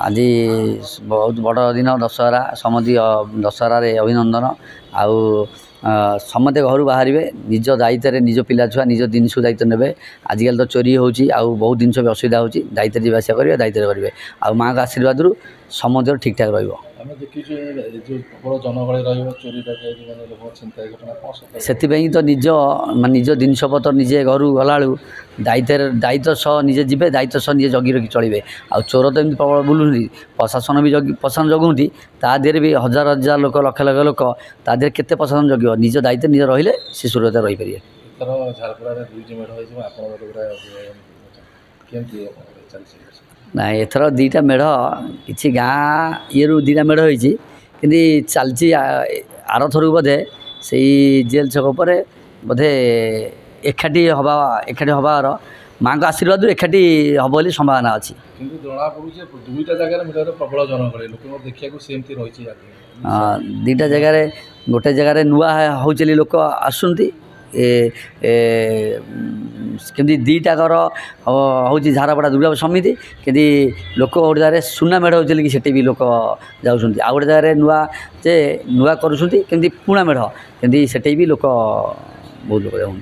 आज बहुत बड़ दिन दशहरा समति दशहर अभिनंदन आउ समते घर बाहर निज दायित्व निज पिला छुआ निज जिनस दायित्व ने आजिकल तो चोरी होची आउ बहुत जिन भी असुविधा होची दायित्व जीवासा करेंगे दायित्व करेंगे आ माँ का आशीर्वाद समस्त ठीक ठाक से तो निज निज जिनस पतर निजे घर गला दायित्व सह निजे जीवे दायित्व सह निजे जगी रखी चलिए आ चोर तो एमती प्रबल बुलूँ प्रशासन भी प्रशासन जगुंट ता देहरे भी हजार हजार लोक लक्ष लक्ष लोक ता देहरे केते प्रशासन जगिव निज दायित्व निज रहिले से सुरक्षा रही पारे। ना एथर दीटा मेढ़ कि गाँ ये दीटा मेढ़ होती चलती आरथर बोधे से जेल छक पर बोधे एकाठी हबार माँ का आशीर्वाद एकाठी हम बोली संभावना अच्छी दीटा जगार गोटे जगार नुआ हो लोक आसुँच कमी दीटाकर हूँ झारपड़ा दुर्गा समिति कि लोक गोटे जगह सुना मेढ़ होती कि सेठी भी लोक जाऊँ आ गए जगह नुआ नुआ करुँच पुणा मेढ़ कि सेठी भी लोक बहुत लोग जाऊँ।